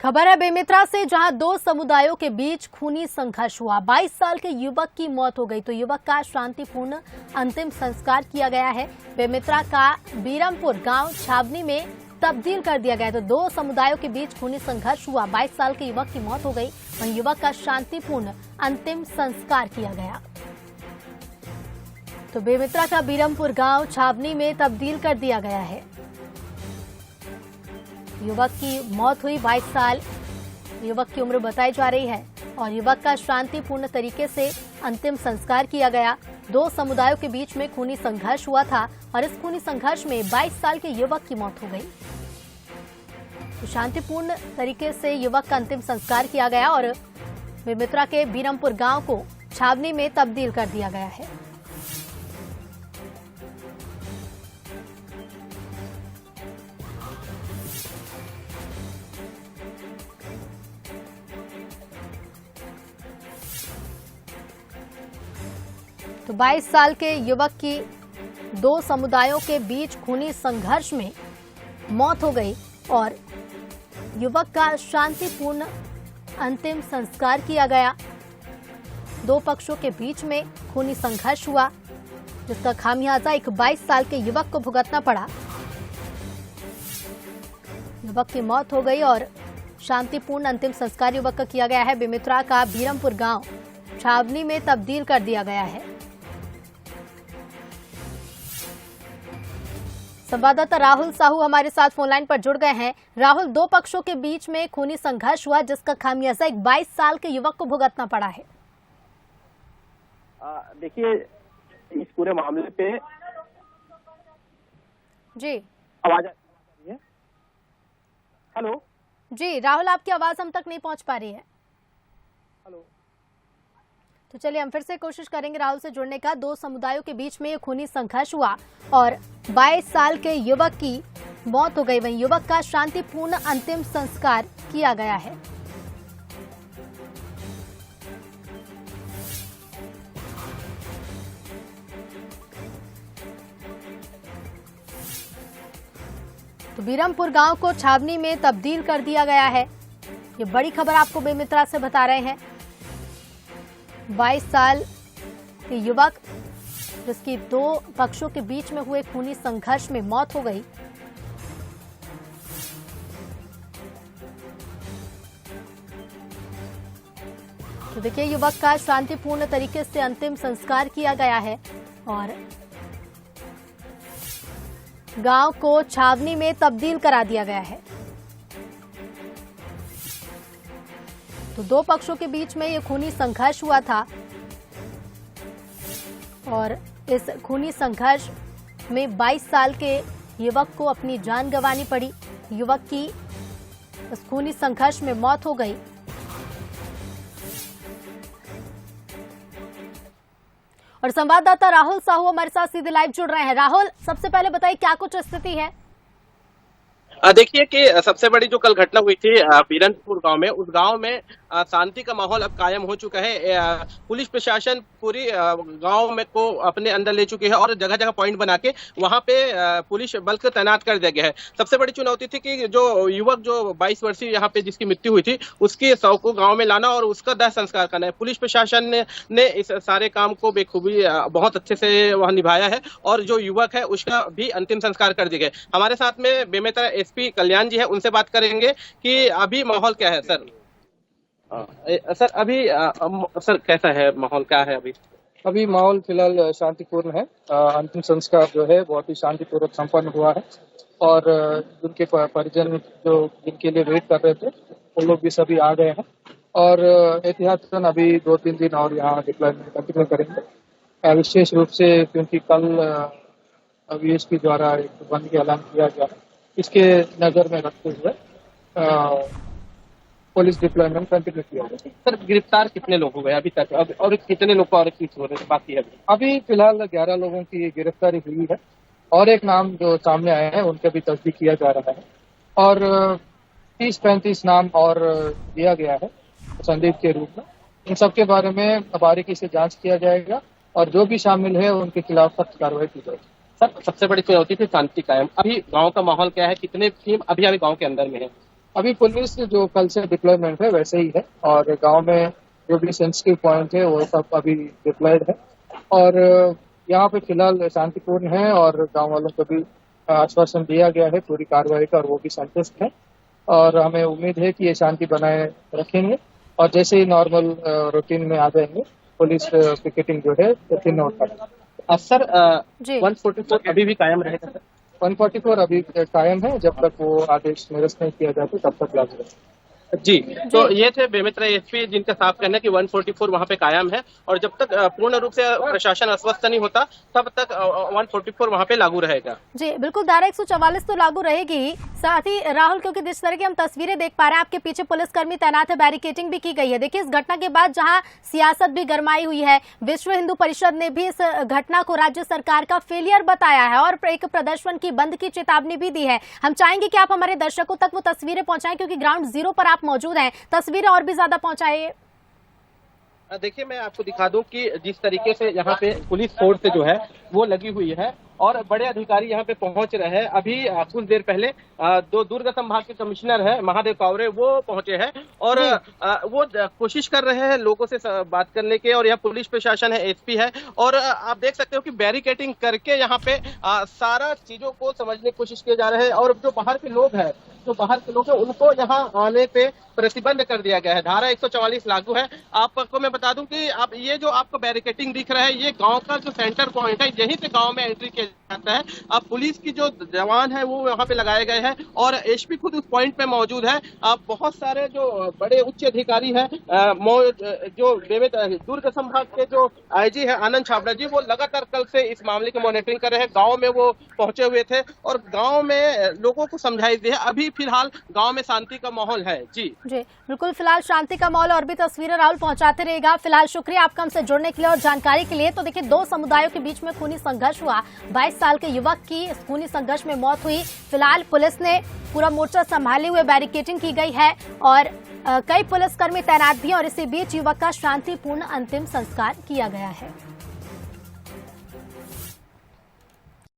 खबर है बेमित्रा से, जहां दो समुदायों के बीच खूनी संघर्ष हुआ। 22 साल के युवक की मौत हो गई तो युवक का शांतिपूर्ण अंतिम संस्कार किया गया है। बेमित्रा का बीरमपुर गांव छावनी में तब्दील कर दिया गया है। तो दो समुदायों के बीच खूनी संघर्ष हुआ। 22 साल के युवक की मौत हो गई, वहीं युवक का शांतिपूर्ण अंतिम संस्कार किया गया। तो बेमित्रा का बीरमपुर गांव छावनी में तब्दील कर दिया गया है। युवक की मौत हुई। 22 साल युवक की उम्र बताई जा रही है और युवक का शांतिपूर्ण तरीके से अंतिम संस्कार किया गया। दो समुदायों के बीच में खूनी संघर्ष हुआ था और इस खूनी संघर्ष में 22 साल के युवक की मौत हो गई। तो शांतिपूर्ण तरीके से युवक का अंतिम संस्कार किया गया और बेमित्रा के बीरमपुर गांव को छावनी में तब्दील कर दिया गया है। तो 22 साल के युवक की दो समुदायों के बीच खूनी संघर्ष में मौत हो गई और युवक का शांतिपूर्ण अंतिम संस्कार किया गया। दो पक्षों के बीच में खूनी संघर्ष हुआ, जिसका खामियाजा एक 22 साल के युवक को भुगतना पड़ा। युवक की मौत हो गई और शांतिपूर्ण अंतिम संस्कार युवक का किया गया है। बेमित्रा का बीरमपुर गांव छावनी में तब्दील कर दिया गया है। संवाददाता राहुल साहू हमारे साथ फोनलाइन पर जुड़ गए हैं। राहुल, दो पक्षों के बीच में खूनी संघर्ष हुआ, जिसका खामियाजा एक 22 साल के युवक को भुगतना पड़ा है। देखिए, इस पूरे मामले पे जी आवाज आ रही है? हेलो जी राहुल, आपकी आवाज हम तक नहीं पहुंच पा रही है। हेलो, तो चलिए हम फिर से कोशिश करेंगे राहुल से जुड़ने का। दो समुदायों के बीच में ये खूनी संघर्ष हुआ और 22 साल के युवक की मौत हो गई, वहीं युवक का शांतिपूर्ण अंतिम संस्कार किया गया है। तो बीरमपुर गांव को छावनी में तब्दील कर दिया गया है। ये बड़ी खबर आपको बेमित्रा से बता रहे हैं। 22 साल के युवक जिसकी दो पक्षों के बीच में हुए खूनी संघर्ष में मौत हो गई। तो देखिए, युवक का शांतिपूर्ण तरीके से अंतिम संस्कार किया गया है और गांव को छावनी में तब्दील करा दिया गया है। तो दो पक्षों के बीच में ये खूनी संघर्ष हुआ था और इस खूनी संघर्ष में 22 साल के युवक को अपनी जान गंवानी पड़ी। युवक की इस खूनी संघर्ष में मौत हो गई। और संवाददाता राहुल साहू हमारे साथ सीधे लाइव जुड़ रहे हैं। राहुल, सबसे पहले बताइए क्या कुछ स्थिति है? देखिए कि सबसे बड़ी जो कल घटना हुई थी बीरमपुर गांव में, उस गांव में शांति का माहौल अब कायम हो चुका है। पुलिस प्रशासन पूरी गांव में को अपने अंदर ले चुकी है और जगह जगह पॉइंट बना के वहां पे पुलिस बल को तैनात कर दिया गया है। सबसे बड़ी चुनौती थी कि जो युवक जो 22 वर्षीय यहाँ पे जिसकी मृत्यु हुई थी, उसके शव को गाँव में लाना और उसका दाह संस्कार करना है। पुलिस प्रशासन ने इस सारे काम को बेखूबी बहुत अच्छे से वह निभाया है और जो युवक है उसका भी अंतिम संस्कार कर दिया गया। हमारे साथ में बेमित्रा एसपी कल्याण जी है, उनसे बात करेंगे कि अभी माहौल क्या है। सर अभी सर कैसा है माहौल, क्या है अभी माहौल फिलहाल शांतिपूर्ण है। अंतिम संस्कार जो है बहुत ही शांतिपूर्वक संपन्न हुआ है और उनके परिजन जो जिनके लिए वेट कर रहे थे वो लोग भी सभी आ गए हैं और एहतियातन अभी 2-3 दिन और यहाँ डिप्लॉयमेंट कंटिन्यू करेंगे। विशेष रूप से क्योंकि कल वीएसपी द्वारा एक बंद के ऐलान किया गया है, इसके नजर में रखते हुए पुलिस डिप्लॉयमेंट कंटिन्यू किया गया। सर गिरफ्तार कितने लोग हो गए अभी तक, और कितने लोग को और हो रहे बाकी है? अभी फिलहाल 11 लोगों की गिरफ्तारी हुई है और एक नाम जो सामने आए हैं उनके भी तस्दीक किया जा रहा है और 30-35 नाम और दिया गया है संदिग्ध के रूप में। इन सब के बारे में बारीकी से जांच किया जाएगा और जो भी शामिल है उनके खिलाफ सख्त कार्रवाई की जाएगी। सर सबसे बड़ी चुनौती थी शांति कायम। अभी गांव का माहौल क्या है, कितने टीम अभी गांव के अंदर में है? अभी पुलिस जो कल से डिप्लॉयमेंट है वैसे ही है, और गांव में जो भी सेंसिटिव पॉइंट है वो सब अभी डिप्लॉयड है, और यहाँ पे फिलहाल शांतिपूर्ण है, और गांव वालों को भी आश्वासन दिया गया है पूरी कार्रवाई का, और वो भी संतुष्ट है, और हमें उम्मीद है कि ये शांति बनाए रखेंगे, और जैसे ही नॉर्मल रूटीन में आ जाएंगे पुलिस पिकेटिंग जो है यकीन न उठाएगा। सर जी 144 अभी भी कायम रहेगा सर? 144 अभी कायम है, जब तक वो आदेश निरस्त नहीं किया जाता तब तक लागू है। जी, तो ये थे बेमेतरा एसपी जिनका साफ कहना है कि 144 वहां पे कायम है, और जब तक पूर्ण रूप से प्रशासन अस्वस्थ नहीं होता तब तक 144 वहां पे लागू रहेगा। जी बिल्कुल, धारा 144 तो लागू रहेगी ही। साथ ही राहुल, क्योंकि जिस तरह की हम तस्वीरें देख पा रहे हैं, आपके पीछे पुलिसकर्मी तैनात है, बैरिकेडिंग भी की गई है। देखिए, इस घटना के बाद जहां सियासत भी गरमाई हुई है, विश्व हिंदू परिषद ने भी इस घटना को राज्य सरकार का फेलियर बताया है और एक प्रदर्शन की बंद की चेतावनी भी दी है। हम चाहेंगे कि आप हमारे दर्शकों तक वो तस्वीरें पहुंचाएं, क्योंकि ग्राउंड जीरो पर आप मौजूद हैं, तस्वीरें और भी ज्यादा पहुंचाइए। देखिए, मैं आपको दिखा दूं कि जिस तरीके से यहाँ पे पुलिस फोर्स जो है वो लगी हुई है, और बड़े अधिकारी यहाँ पे पहुंच रहे हैं। अभी कुछ देर पहले दो दुर्ग संभाग के कमिश्नर है महादेव कावरे, वो पहुंचे हैं, और वो कोशिश कर रहे हैं लोगों से बात करने के, और यहाँ पुलिस प्रशासन है, एसपी है, और आप देख सकते हो कि बैरिकेडिंग करके यहाँ पे सारा चीजों को समझने की कोशिश किए जा रहे हैं, और जो बाहर के लोग हैं उनको यहाँ आने पे प्रतिबंध कर दिया गया है। धारा 144 लागू है। आपको मैं बता दूं कि आप ये जो आपको बैरिकेडिंग दिख रहा है, ये गांव का जो सेंटर पॉइंट है, यहीं से गांव में एंट्री किया जाता है। अब पुलिस की जो जवान है वो यहाँ पे लगाए गए हैं, और एसपी खुद उस पॉइंट पे मौजूद है। बहुत सारे जो बड़े उच्च अधिकारी हैं, जो दुर्ग संभाग के जो आईजी है आनंद छाबड़ा जी, वो लगातार कल से इस मामले की मॉनिटरिंग कर रहे हैं। गाँव में वो पहुंचे हुए थे और गाँव में लोगों को समझाइश दी है। अभी फिलहाल गांव में शांति का माहौल है। जी बिल्कुल, फिलहाल शांति का माहौल, और भी तस्वीरें राहुल पहुंचाते रहेगा। फिलहाल शुक्रिया आपका हमसे जुड़ने के लिए और जानकारी के लिए। तो देखिए, दो समुदायों के बीच में खूनी संघर्ष हुआ, 22 साल के युवक की इस खूनी संघर्ष में मौत हुई। फिलहाल पुलिस ने पूरा मोर्चा संभाले हुए बैरिकेडिंग की गई है, और कई पुलिसकर्मी तैनात भी हैं, और इसी बीच युवक का शांतिपूर्ण अंतिम संस्कार किया गया है।